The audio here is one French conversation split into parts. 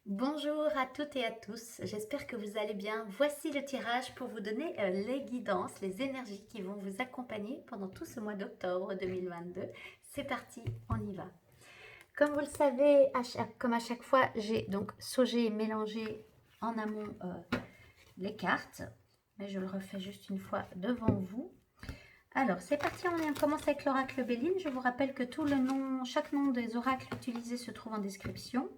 Bonjour à toutes et à tous, j'espère que vous allez bien. Voici le tirage pour vous donner les guidances, les énergies qui vont vous accompagner pendant tout ce mois d'octobre 2022. C'est parti, on y va. Comme vous le savez, comme à chaque fois, j'ai donc saugé et mélangé en amont les cartes, mais je le refais juste une fois devant vous. Alors, c'est parti, on commence avec l'oracle Béline. Je vous rappelle que chaque nom des oracles utilisés se trouve en description.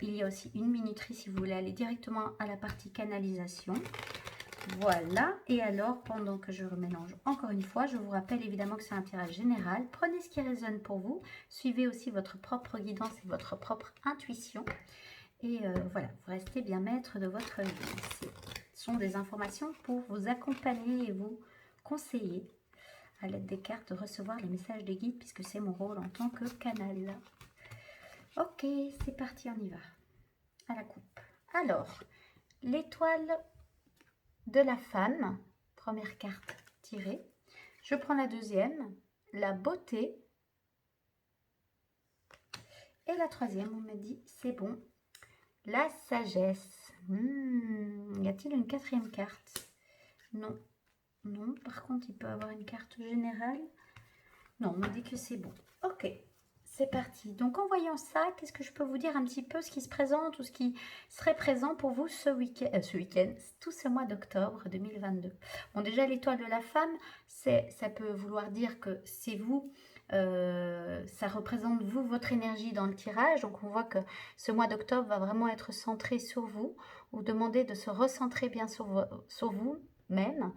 Il y a aussi une minuterie si vous voulez aller directement à la partie canalisation. Voilà, et alors pendant que je remélange encore une fois, je vous rappelle évidemment que c'est un tirage général. Prenez ce qui résonne pour vous, suivez aussi votre propre guidance et votre propre intuition. Et voilà, vous restez bien maître de votre vie. Ce sont des informations pour vous accompagner et vous conseiller à l'aide des cartes de recevoir les messages des guides puisque c'est mon rôle en tant que canal. Ok, c'est parti, on y va. À la coupe. Alors, l'étoile de la femme, première carte tirée. Je prends la deuxième, la beauté. Et la troisième, on me dit, c'est bon, la sagesse. Y a-t-il une quatrième carte? Non, non. Par contre, il peut avoir une carte générale. Non, on me dit que c'est bon. Ok, c'est parti. Donc en voyant ça, qu'est-ce que je peux vous dire un petit peu ce qui se présente ou ce qui serait présent pour vous ce week-end, tout ce mois d'octobre 2022. Bon, déjà l'étoile de la femme, ça peut vouloir dire que c'est vous, ça représente vous, votre énergie dans le tirage. Donc on voit que ce mois d'octobre va vraiment être centré sur vous, ou demander de se recentrer bien sur vous même.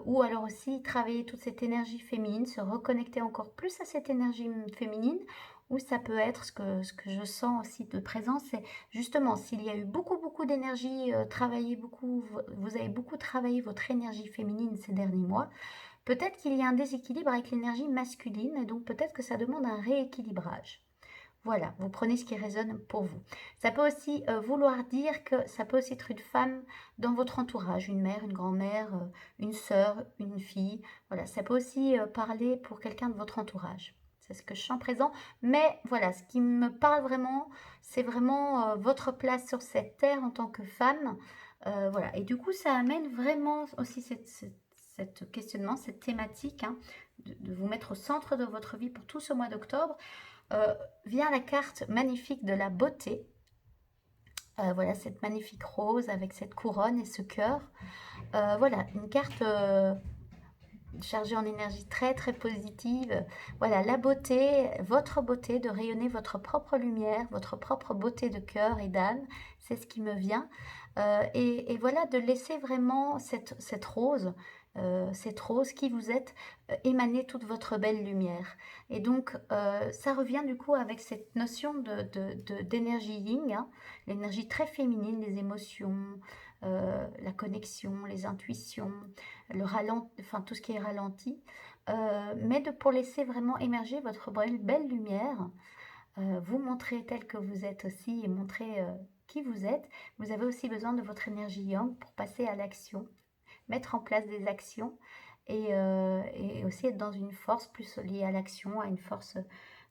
Ou alors aussi travailler toute cette énergie féminine, se reconnecter encore plus à cette énergie féminine, ou ça peut être ce que je sens aussi de présence, c'est justement s'il y a eu beaucoup d'énergie, travaillé beaucoup, vous avez beaucoup travaillé votre énergie féminine ces derniers mois, peut-être qu'il y a un déséquilibre avec l'énergie masculine, et donc peut-être que ça demande un rééquilibrage. Voilà, vous prenez ce qui résonne pour vous. Ça peut aussi vouloir dire que ça peut aussi être une femme dans votre entourage, une mère, une grand-mère, une sœur, une fille. Voilà, ça peut aussi parler pour quelqu'un de votre entourage. C'est ce que je sens présent. Mais voilà, ce qui me parle vraiment, c'est vraiment votre place sur cette terre en tant que femme. Voilà, et du coup, ça amène vraiment aussi cette questionnement, cette thématique, hein, de vous mettre au centre de votre vie pour tout ce mois d'octobre. Euh, Vient la carte magnifique de la beauté. Voilà, cette magnifique rose avec cette couronne et ce cœur. Voilà, une carte chargée en énergie très positive. Voilà, la beauté, votre beauté, de rayonner votre propre lumière, votre propre beauté de cœur et d'âme, c'est ce qui me vient. Et voilà, de laisser vraiment cette rose qui vous êtes, émaner toute votre belle lumière. Et donc, ça revient du coup avec cette notion d'énergie yin, hein, l'énergie très féminine, les émotions, la connexion, les intuitions, le ralenti, enfin tout ce qui est ralenti, mais pour laisser vraiment émerger votre belle lumière, vous montrer tel que vous êtes aussi et montrer qui vous êtes. Vous avez aussi besoin de votre énergie yang pour passer à l'action, mettre en place des actions et aussi être dans une force plus liée à l'action, à une force,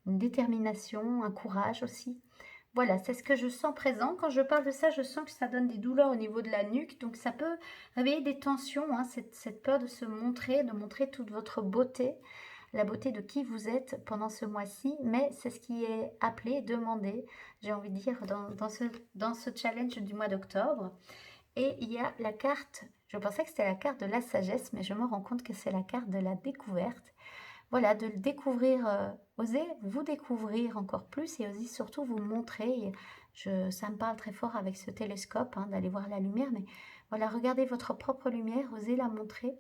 une détermination, un courage aussi. Voilà, c'est ce que je sens présent. Quand je parle de ça, je sens que ça donne des douleurs au niveau de la nuque. Donc ça peut réveiller des tensions, hein, cette peur de se montrer, de montrer toute votre beauté, la beauté de qui vous êtes pendant ce mois-ci. Mais c'est ce qui est appelé, demandé, j'ai envie de dire, dans ce challenge du mois d'octobre. Et il y a la carte, je pensais que c'était la carte de la sagesse, mais je me rends compte que c'est la carte de la découverte. Voilà, de le découvrir, oser vous découvrir encore plus et oser surtout vous montrer. Ça me parle très fort avec ce télescope, hein, d'aller voir la lumière, mais voilà, regardez votre propre lumière, osez la montrer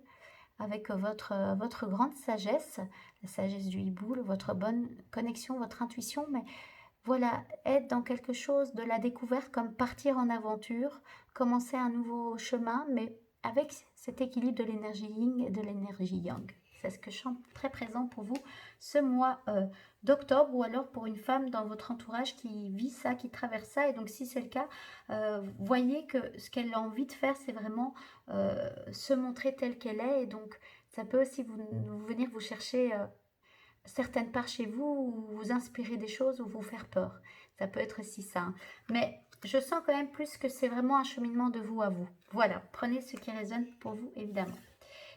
avec votre grande sagesse, la sagesse du hibou, votre bonne connexion, votre intuition, mais voilà, être dans quelque chose de la découverte comme partir en aventure, commencer un nouveau chemin, mais avec cet équilibre de l'énergie yin et de l'énergie yang. C'est ce que je sens très présent pour vous ce mois d'octobre, ou alors pour une femme dans votre entourage qui vit ça, qui traverse ça. Et donc si c'est le cas, voyez que ce qu'elle a envie de faire, c'est vraiment se montrer telle qu'elle est. Et donc ça peut aussi venir vous chercher certaines parts chez vous, ou vous inspirer des choses ou vous faire peur. Ça peut être aussi ça, hein. Mais je sens quand même plus que c'est vraiment un cheminement de vous à vous. Voilà, prenez ce qui résonne pour vous, évidemment.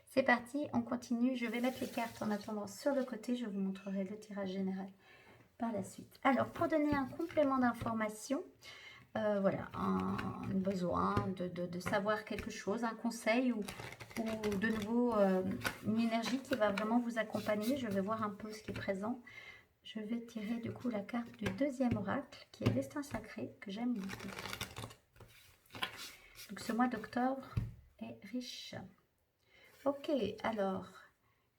C'est parti, on continue. Je vais mettre les cartes en attendant sur le côté. Je vous montrerai le tirage général par la suite. Alors, pour donner un complément d'information, voilà, un besoin de savoir quelque chose, un conseil ou de nouveau une énergie qui va vraiment vous accompagner. Je vais voir un peu ce qui est présent. Je vais tirer du coup la carte du deuxième oracle qui est Destin Sacré, que j'aime beaucoup. Donc ce mois d'octobre est riche. Ok, alors,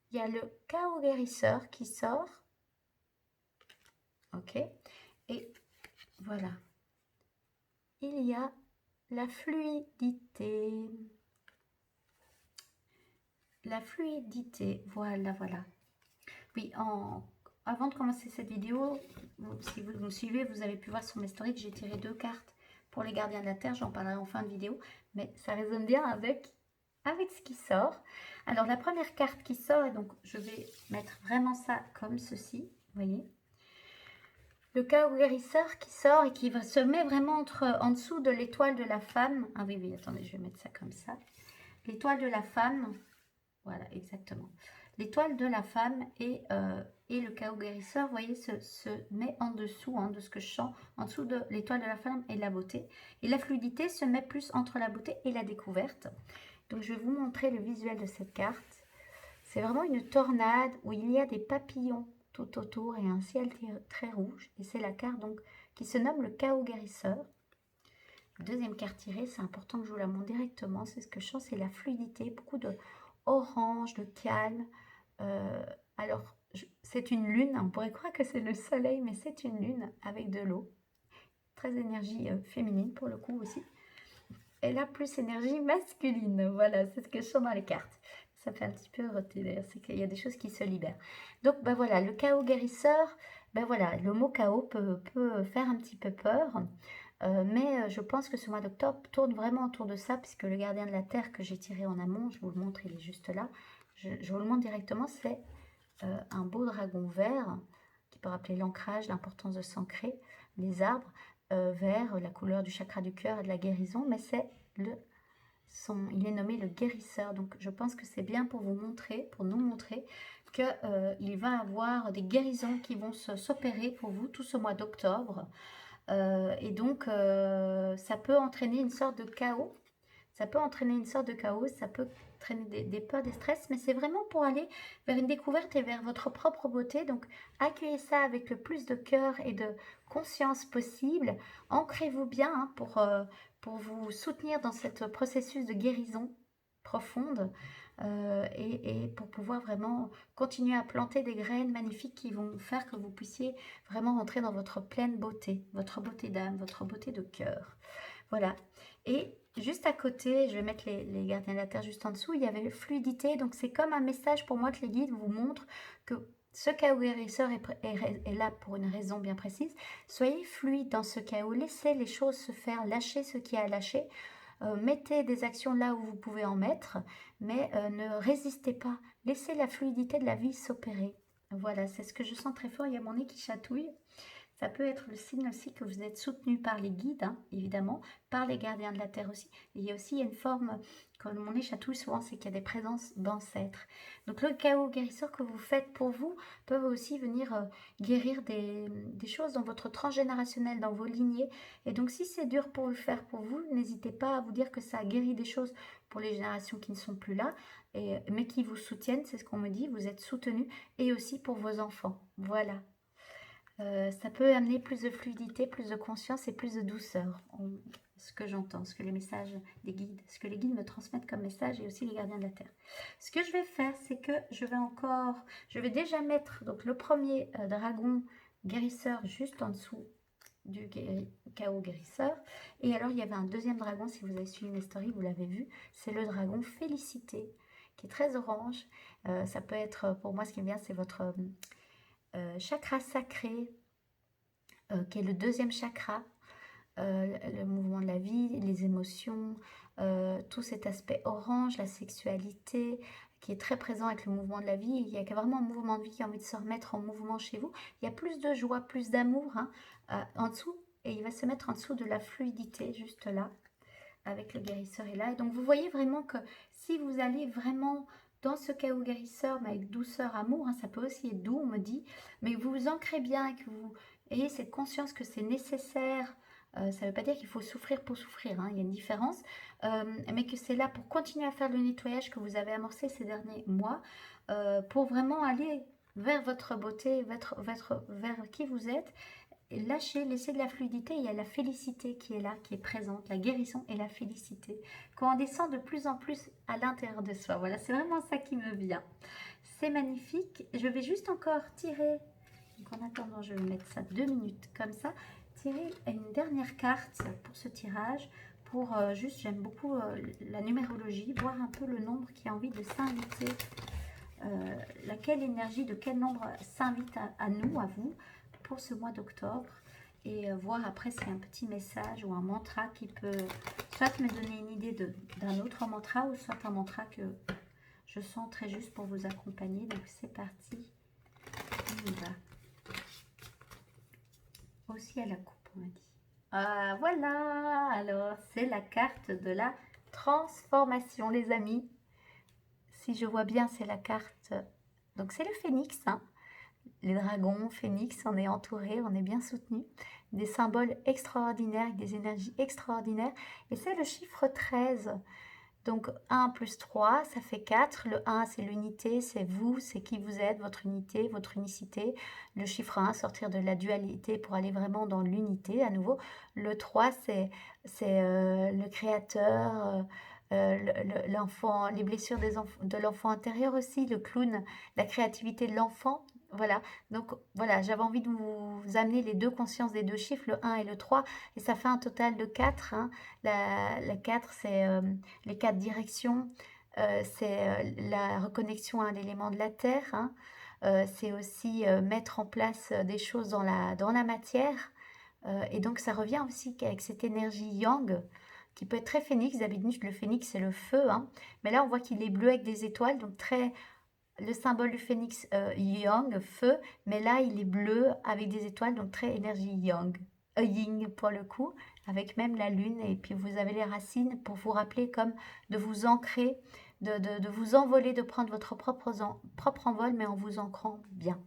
il y a le chaos guérisseur qui sort. Ok, et voilà. Il y a la fluidité. La fluidité, voilà, voilà. Oui, avant de commencer cette vidéo, si vous me suivez, vous avez pu voir sur mes stories que j'ai tiré 2 cartes pour les gardiens de la Terre. J'en parlerai en fin de vidéo, mais ça résonne bien avec ce qui sort. Alors, la première carte qui sort, et donc je vais mettre vraiment ça comme ceci, vous voyez. Le chaos guérisseur qui sort et qui se met vraiment en dessous de l'étoile de la femme. Ah oui, oui, attendez, je vais mettre ça comme ça. L'étoile de la femme, voilà, exactement. L'étoile de la femme et le chaos guérisseur, vous voyez, se met en dessous de ce que je sens, en dessous de l'étoile de la femme et la beauté. Et la fluidité se met plus entre la beauté et la découverte. Donc, je vais vous montrer le visuel de cette carte. C'est vraiment une tornade où il y a des papillons tout autour et un ciel très rouge. Et c'est la carte donc qui se nomme le chaos guérisseur. Deuxième carte tirée, c'est important que je vous la montre directement. C'est ce que je sens, c'est la fluidité, beaucoup de orange, de calme. Alors, c'est une lune. On pourrait croire que c'est le soleil, mais c'est une lune avec de l'eau. Très énergie féminine pour le coup aussi. Et là, plus énergie masculine. Voilà, c'est ce que je sens dans les cartes. Ça fait un petit peu roter d'ailleurs, c'est qu'il y a des choses qui se libèrent. Donc, ben voilà, le chaos guérisseur, ben voilà, le mot chaos peut faire un petit peu peur. Mais je pense que ce mois d'octobre tourne vraiment autour de ça, puisque le gardien de la Terre que j'ai tiré en amont, je vous le montre, il est juste là. Je vous le montre directement, c'est un beau dragon vert, qui peut rappeler l'ancrage, l'importance de s'ancrer, les arbres, vert, la couleur du chakra du cœur et de la guérison, mais c'est il est nommé le guérisseur. Donc je pense que c'est bien pour vous montrer, pour nous montrer qu'il va avoir des guérisons qui vont s'opérer pour vous tout ce mois d'octobre. Et donc ça peut entraîner une sorte de chaos. Ça peut entraîner une sorte de chaos, ça peut entraîner des peurs, des stress, mais c'est vraiment pour aller vers une découverte et vers votre propre beauté. Donc accueillez ça avec le plus de cœur et de conscience possible. Ancrez-vous bien pour vous soutenir dans ce processus de guérison profonde et pour pouvoir vraiment continuer à planter des graines magnifiques qui vont faire que vous puissiez vraiment rentrer dans votre pleine beauté, votre beauté d'âme, votre beauté de cœur. Voilà. Et juste à côté, je vais mettre les gardiens de la Terre juste en dessous, il y avait fluidité. Donc c'est comme un message pour moi que les guides vous montrent que ce chaos guérisseur est là pour une raison bien précise. Soyez fluide dans ce chaos, laissez les choses se faire, lâchez ce qui a à lâcher. Mettez des actions là où vous pouvez en mettre, mais ne résistez pas. Laissez la fluidité de la vie s'opérer. Voilà, c'est ce que je sens très fort. Il y a mon nez qui chatouille. Ça peut être le signe aussi que vous êtes soutenu par les guides, hein, évidemment, par les gardiens de la Terre aussi. Et il y a aussi une forme, quand mon nez chatouille souvent, c'est qu'il y a des présences d'ancêtres. Donc le chaos guérisseur que vous faites pour vous peut aussi venir guérir des choses dans votre transgénérationnel, dans vos lignées. Et donc si c'est dur pour le faire pour vous, n'hésitez pas à vous dire que ça a guéri des choses pour les générations qui ne sont plus là, mais qui vous soutiennent, c'est ce qu'on me dit, vous êtes soutenu, et aussi pour vos enfants. Voilà. Ça peut amener plus de fluidité, plus de conscience et plus de douceur. Ce que j'entends, ce que les messages des guides, ce que les guides me transmettent comme message et aussi les gardiens de la Terre. Ce que je vais faire, c'est que je vais déjà mettre donc le premier dragon guérisseur juste en dessous du chaos guérisseur. Et alors, il y avait un deuxième dragon, si vous avez suivi mes stories, vous l'avez vu, c'est le dragon Félicité, qui est très orange. Ça peut être, pour moi, ce qui est bien, c'est votre chakra sacré, qui est le deuxième chakra, le mouvement de la vie, les émotions, tout cet aspect orange, la sexualité, qui est très présent avec le mouvement de la vie. Il y a vraiment un mouvement de vie qui a envie de se remettre en mouvement chez vous. Il y a plus de joie, plus d'amour, hein, en dessous. et il va se mettre en dessous de la fluidité, juste là, avec le guérisseur est là. Et donc, vous voyez vraiment que si vous allez vraiment dans ce chaos guérisseur, mais avec douceur, amour, hein, ça peut aussi être doux, on me dit, mais vous vous ancrez bien et que vous ayez cette conscience que c'est nécessaire. Ça ne veut pas dire qu'il faut souffrir pour souffrir, hein, il y a une différence, mais que c'est là pour continuer à faire le nettoyage que vous avez amorcé ces derniers mois, pour vraiment aller vers votre beauté, vers qui vous êtes. Et lâchez, laissez de la fluidité, il y a la félicité qui est là, qui est présente, la guérison et la félicité, qu'on descend de plus en plus à l'intérieur de soi. Voilà, c'est vraiment ça qui me vient. C'est magnifique. Je vais juste encore tirer, donc en attendant, je vais mettre ça 2 minutes comme ça, tirer une dernière carte pour ce tirage, pour juste, j'aime beaucoup la numérologie, voir un peu le nombre qui a envie de s'inviter, laquelle énergie, de quel nombre s'invite à nous, à vous, pour ce mois d'octobre, et voir après s'il y a un petit message ou un mantra qui peut soit me donner une idée d'un autre mantra, ou soit un mantra que je sens très juste pour vous accompagner. Donc c'est parti, on y va. Aussi à la coupe, on m'a dit. Ah voilà, alors c'est la carte de la transformation, les amis. Si je vois bien, c'est la carte, donc c'est le phénix, hein. Les dragons, phénix, on est entouré, on est bien soutenu. Des symboles extraordinaires, avec des énergies extraordinaires. Et c'est le chiffre 13. Donc 1 plus 3, ça fait 4. Le 1, c'est l'unité, c'est vous, c'est qui vous êtes, votre unité, votre unicité. Le chiffre 1, sortir de la dualité pour aller vraiment dans l'unité à nouveau. Le 3, c'est le créateur, l'enfant, les blessures de l'enfant intérieur aussi, le clown, la créativité de l'enfant. Voilà, donc voilà, j'avais envie de vous amener les deux consciences des deux chiffres, le 1 et le 3, et ça fait un total de 4. Hein. La 4, c'est les 4 directions, c'est la reconnexion à l'élément de la terre, hein. C'est aussi mettre en place des choses dans la matière, et donc ça revient aussi avec cette énergie yang, qui peut être très phénix. D'habitude, le phénix, c'est le feu, hein. Mais là, on voit qu'il est bleu avec des étoiles, donc très... Le symbole du phénix yang, feu, mais là il est bleu avec des étoiles, donc très énergie yang, yin pour le coup, avec même la lune, et puis vous avez les racines pour vous rappeler comme de vous ancrer, de vous envoler, de prendre votre propre envol, mais en vous ancrant bien.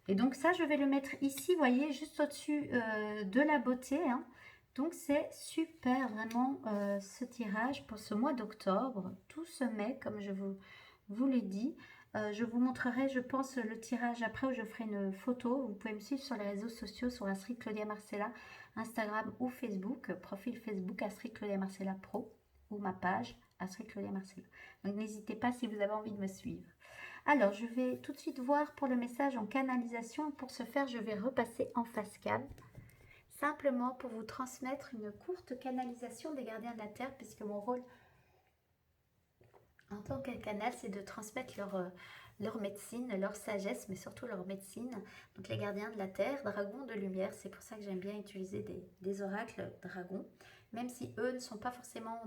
Et donc ça, je vais le mettre ici, vous voyez, juste au-dessus de la beauté, hein. Donc c'est super vraiment ce tirage pour ce mois d'octobre, tout se met comme je vous l'ai dit. Je vous montrerai, je pense, le tirage après, où je ferai une photo. Vous pouvez me suivre sur les réseaux sociaux, sur Astrid Claudia Marcella, Instagram ou Facebook, profil Facebook Astrid Claudia Marcella Pro, ou ma page Astrid Claudia Marcella. Donc n'hésitez pas si vous avez envie de me suivre. Alors, je vais tout de suite voir pour le message en canalisation. Pour ce faire, je vais repasser en face cam, simplement pour vous transmettre une courte canalisation des gardiens de la Terre, puisque mon rôle en tant que canal, c'est de transmettre leur médecine, leur sagesse, mais surtout leur médecine. Donc les gardiens de la terre, dragons de lumière, c'est pour ça que j'aime bien utiliser des oracles dragons, même si eux ne sont pas forcément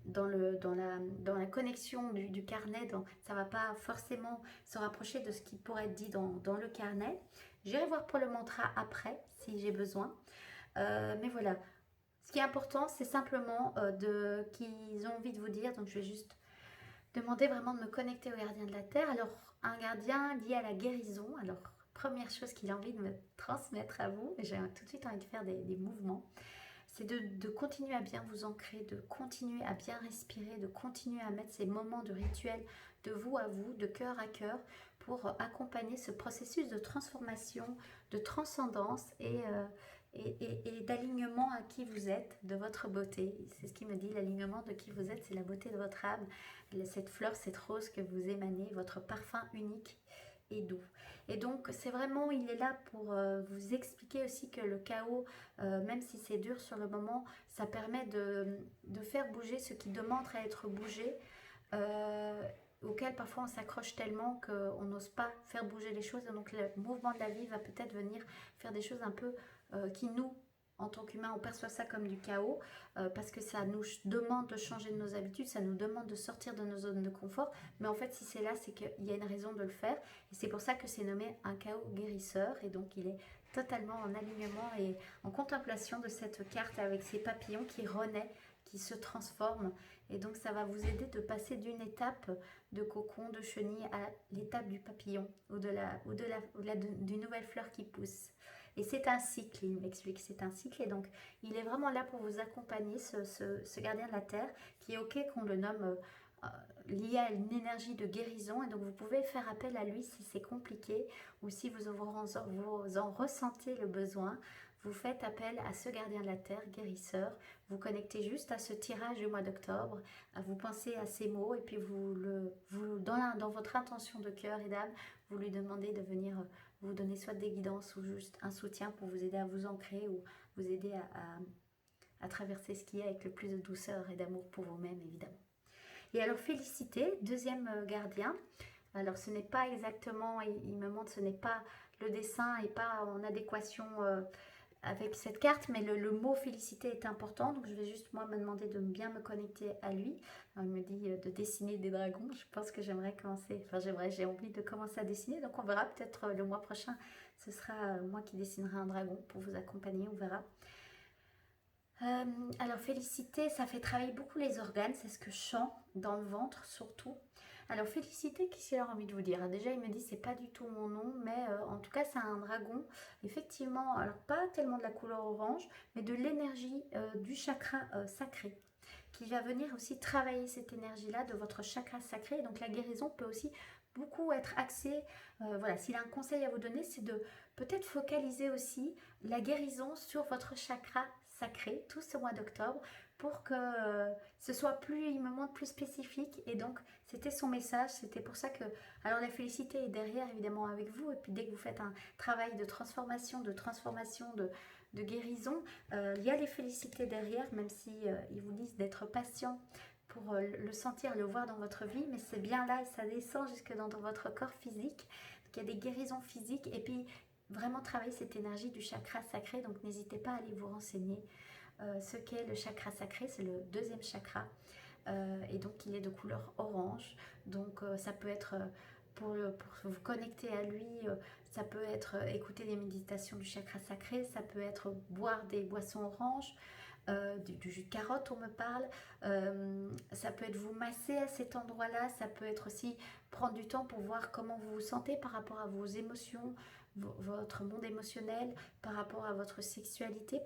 dans la connexion du carnet, ça ne va pas forcément se rapprocher de ce qui pourrait être dit dans le carnet. J'irai voir pour le mantra après, si j'ai besoin. Mais voilà. Ce qui est important, c'est simplement qu'ils ont envie de vous dire. Donc, je vais juste demander vraiment de me connecter au gardien de la Terre. Alors, un gardien lié à la guérison. Alors, première chose qu'il a envie de me transmettre à vous, et j'ai tout de suite envie de faire des mouvements, c'est de continuer à bien vous ancrer, de continuer à bien respirer, de continuer à mettre ces moments de rituel de vous à vous, de cœur à cœur, pour accompagner ce processus de transformation, de transcendance et d'alignement à qui vous êtes, de votre beauté. C'est ce qui me dit, l'alignement de qui vous êtes, c'est la beauté de votre âme, cette fleur, cette rose que vous émanez, votre parfum unique et doux. Et donc c'est vraiment, il est là pour vous expliquer aussi que le chaos, même si c'est dur sur le moment, ça permet de faire bouger ce qui demande à être bougé, auquel parfois on s'accroche tellement qu'on n'ose pas faire bouger les choses. Et donc le mouvement de la vie va peut-être venir faire des choses un peu qui nous, en tant qu'humains, on perçoit ça comme du chaos, parce que ça nous demande de changer de nos habitudes, ça nous demande de sortir de nos zones de confort, mais en fait si c'est là, c'est qu'il y a une raison de le faire, et c'est pour ça que c'est nommé un chaos guérisseur, et donc il est totalement en alignement et en contemplation de cette carte avec ces papillons qui renaissent, qui se transforment. Et donc ça va vous aider de passer d'une étape de cocon, de chenille à l'étape du papillon d'une nouvelle fleur qui pousse. Et c'est un cycle, il m'explique, c'est un cycle. Et donc il est vraiment là pour vous accompagner, ce gardien de la terre, qui est ok qu'on le nomme lié à une énergie de guérison. Et donc vous pouvez faire appel à lui si c'est compliqué ou si vous en ressentez le besoin. Vous faites appel à ce gardien de la terre, guérisseur. Vous connectez juste à ce tirage du mois d'octobre. Vous pensez à ces mots et puis dans votre intention de cœur et d'âme, vous lui demandez de venir vous donner soit des guidances ou juste un soutien pour vous aider à vous ancrer ou vous aider à traverser ce qu'il y a avec le plus de douceur et d'amour pour vous-même, évidemment. Et alors, Félicité, deuxième gardien. Alors, ce n'est pas exactement, il me montre, ce n'est pas le dessin et pas en adéquation avec cette carte, mais le mot Félicité est important. Donc, je vais juste, moi, me demander de bien me connecter à lui. Alors, il me dit de dessiner des dragons. Je pense que j'aimerais commencer, j'ai envie de commencer à dessiner. Donc, on verra peut-être le mois prochain. Ce sera moi qui dessinerai un dragon pour vous accompagner, on verra. Alors Félicité, ça fait travailler beaucoup les organes, c'est ce que je sens dans le ventre surtout. Alors Félicité, qu'est-ce qu'il a envie de vous dire? Déjà il me dit c'est pas du tout mon nom, mais en tout cas c'est un dragon. Effectivement, alors pas tellement de la couleur orange, mais de l'énergie du chakra sacré, qui va venir aussi travailler cette énergie-là de votre chakra sacré. Donc la guérison peut aussi beaucoup être axée, voilà, s'il a un conseil à vous donner, c'est de peut-être focaliser aussi la guérison sur votre chakra sacré tout ce mois d'octobre pour que ce soit plus, il me montre plus spécifique. Et donc c'était son message, c'était pour ça que, alors la félicité est derrière évidemment avec vous, et puis dès que vous faites un travail de transformation, de guérison, il y a les félicités derrière, même si ils vous disent d'être patient pour le sentir, le voir dans votre vie, mais c'est bien là et ça descend jusque dans votre corps physique. Donc il y a des guérisons physiques et puis vraiment travailler cette énergie du chakra sacré. Donc n'hésitez pas à aller vous renseigner ce qu'est le chakra sacré, c'est le deuxième chakra et donc il est de couleur orange. Donc ça peut être pour vous connecter à lui, ça peut être écouter des méditations du chakra sacré, ça peut être boire des boissons oranges, du jus de carotte on me parle, ça peut être vous masser à cet endroit là, ça peut être aussi prendre du temps pour voir comment vous vous sentez par rapport à vos émotions, votre monde émotionnel, par rapport à votre sexualité,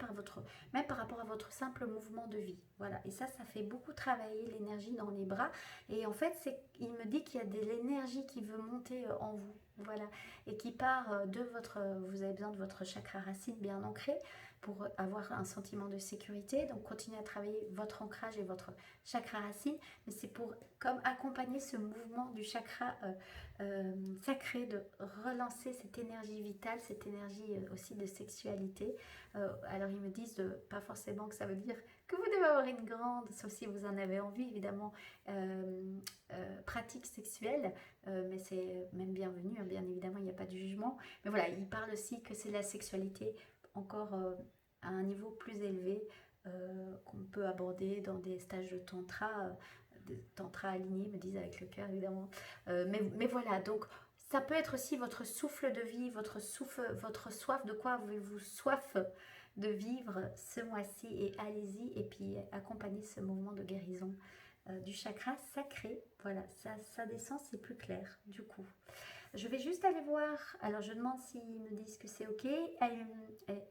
même par rapport à votre simple mouvement de vie. Voilà, et ça fait beaucoup travailler l'énergie dans les bras. Et en fait, il me dit qu'il y a de l'énergie qui veut monter en vous. Voilà, et qui part vous avez besoin de votre chakra racine bien ancré pour avoir un sentiment de sécurité. Donc continuez à travailler votre ancrage et votre chakra racine, mais c'est pour comme accompagner ce mouvement du chakra sacré, de relancer cette énergie vitale, cette énergie aussi de sexualité. Alors ils me disent pas forcément que ça veut dire que vous devez avoir une grande, sauf si vous en avez envie évidemment, pratique sexuelle, mais c'est même bienvenu, hein, bien évidemment il n'y a pas de jugement. Mais voilà, ils parlent aussi que c'est la sexualité encore à un niveau plus élevé qu'on peut aborder dans des stages de tantra alignés, me disent avec le cœur évidemment. Mais voilà, donc ça peut être aussi votre souffle de vie, votre soif, de quoi avez-vous soif de vivre ce mois-ci, et allez-y, et puis accompagnez ce mouvement de guérison du chakra sacré. Voilà, ça descend, c'est plus clair du coup. Je vais juste aller voir, alors je demande s'ils me disent que c'est ok, elle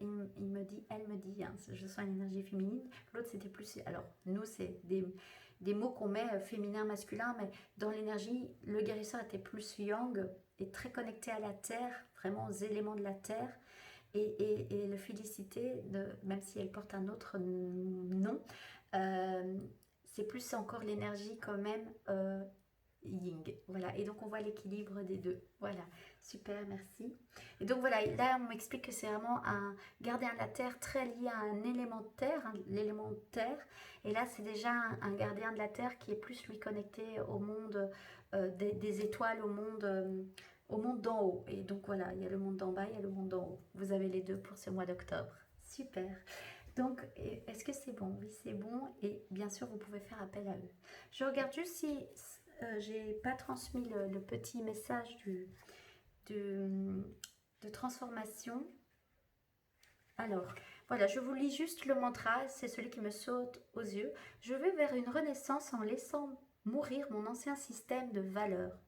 me dit, hein, je sens une énergie féminine, l'autre c'était plus, alors nous c'est des mots qu'on met féminin, masculin, mais dans l'énergie, le guérisseur était plus yang et très connecté à la terre, vraiment aux éléments de la terre, et le félicité, même si elle porte un autre nom, c'est plus encore l'énergie quand même yin. Voilà, et donc on voit l'équilibre des deux. Voilà, super, merci. Et donc voilà, là on m'explique que c'est vraiment un gardien de la terre très lié à un élément de terre, hein, l'élément de terre. Et là c'est déjà un gardien de la terre qui est plus lui connecté au monde des étoiles, au monde d'en haut. Et donc voilà, il y a le monde d'en bas, il y a le monde d'en haut. Vous avez les deux pour ce mois d'octobre. Super. Donc, est-ce que c'est bon? Oui, c'est bon. Et bien sûr, vous pouvez faire appel à eux. Je regarde juste si j'ai pas transmis le petit message de transformation. Alors, voilà, je vous lis juste le mantra, c'est celui qui me saute aux yeux. Je vais vers une renaissance en laissant mourir mon ancien système de valeurs.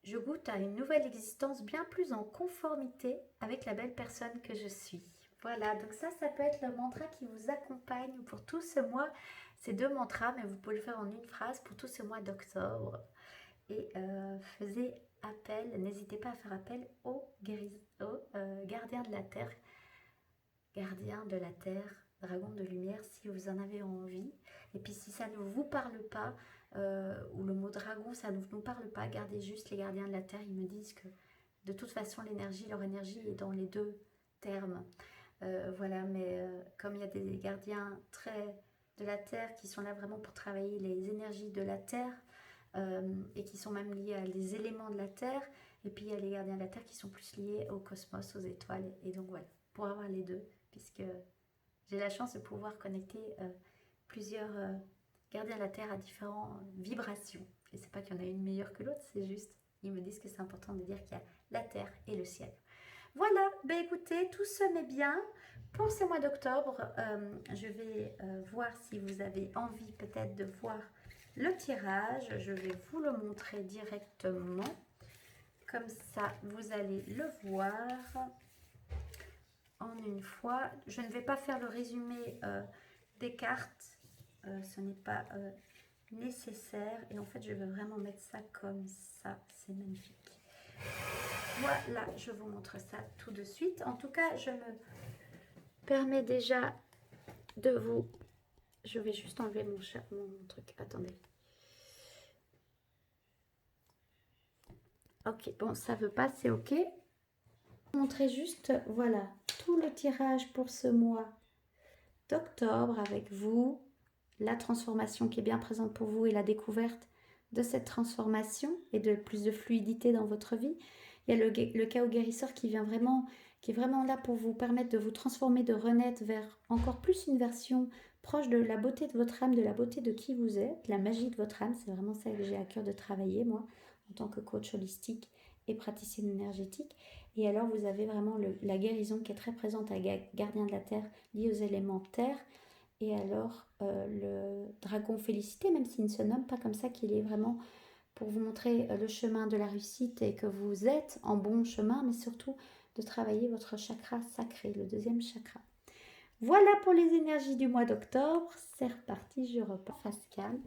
Je goûte à une nouvelle existence bien plus en conformité avec la belle personne que je suis. Voilà, donc ça peut être le mantra qui vous accompagne pour tout ce mois. C'est 2 mantras, mais vous pouvez le faire en une phrase pour tout ce mois d'octobre. Et faisez appel, n'hésitez pas à faire appel aux gardiens de la terre, dragon de lumière, si vous en avez envie. Et puis si ça ne vous parle pas, ou le mot dragon, ça ne nous parle pas, gardez juste les gardiens de la terre. Ils me disent que de toute façon, leur énergie est dans les 2 termes. Voilà, mais comme il y a des gardiens très de la terre qui sont là vraiment pour travailler les énergies de la terre, et qui sont même liés à les éléments de la terre, et puis il y a les gardiens de la terre qui sont plus liés au cosmos, aux étoiles, et donc voilà, pour avoir les 2, puisque j'ai la chance de pouvoir connecter plusieurs gardiens de la terre à différentes vibrations, et c'est pas qu'il y en a une meilleure que l'autre, c'est juste, ils me disent que c'est important de dire qu'il y a la terre et le ciel. Voilà, ben écoutez, tout se met bien. Pour ce mois d'octobre, je vais voir si vous avez envie peut-être de voir le tirage. Je vais vous le montrer directement. Comme ça, vous allez le voir en une fois. Je ne vais pas faire le résumé des cartes. Ce n'est pas nécessaire. Et en fait, je vais vraiment mettre ça comme ça. C'est magnifique. Voilà, je vous montre ça tout de suite. En tout cas, je me permets déjà de vous... Je vais juste enlever mon truc. Attendez. Ok, bon, ça veut pas, c'est ok. Je vais vous montrer juste, voilà, tout le tirage pour ce mois d'octobre avec vous. La transformation qui est bien présente pour vous et la découverte de cette transformation et de plus de fluidité dans votre vie. Il y a le chaos guérisseur qui est vraiment là pour vous permettre de vous transformer, de renaître vers encore plus une version proche de la beauté de votre âme, de la beauté de qui vous êtes, la magie de votre âme. C'est vraiment ça que j'ai à cœur de travailler, moi, en tant que coach holistique et praticienne énergétique. Et alors, vous avez vraiment la guérison qui est très présente à Gardien de la Terre, lié aux éléments terre. Et alors, le dragon félicité, même s'il ne se nomme pas comme ça, qu'il est vraiment pour vous montrer le chemin de la réussite et que vous êtes en bon chemin, mais surtout de travailler votre chakra sacré, le 2e chakra. Voilà pour les énergies du mois d'octobre. C'est reparti, je repars face calme.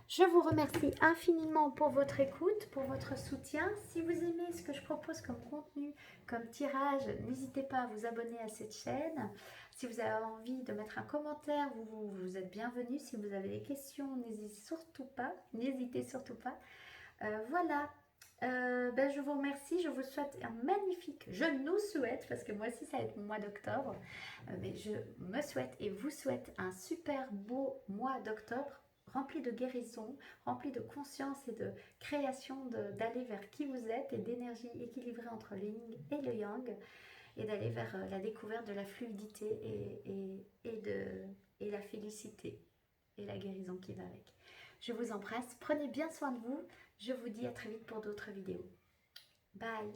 Je vous remercie infiniment pour votre écoute, pour votre soutien. Si vous aimez ce que je propose comme contenu, comme tirage, n'hésitez pas à vous abonner à cette chaîne. Si vous avez envie de mettre un commentaire, vous êtes bienvenue. Si vous avez des questions, n'hésitez surtout pas. Voilà, je vous remercie, je vous souhaite un magnifique, je nous souhaite, parce que moi aussi ça va être mon mois d'octobre, mais je me souhaite et vous souhaite un super beau mois d'octobre, rempli de guérison, rempli de conscience et de création, d'aller vers qui vous êtes et d'énergie équilibrée entre le yin et le yang, et d'aller vers la découverte de la fluidité et la félicité et la guérison qui va avec. Je vous embrasse, prenez bien soin de vous. Je vous dis à très vite pour d'autres vidéos. Bye!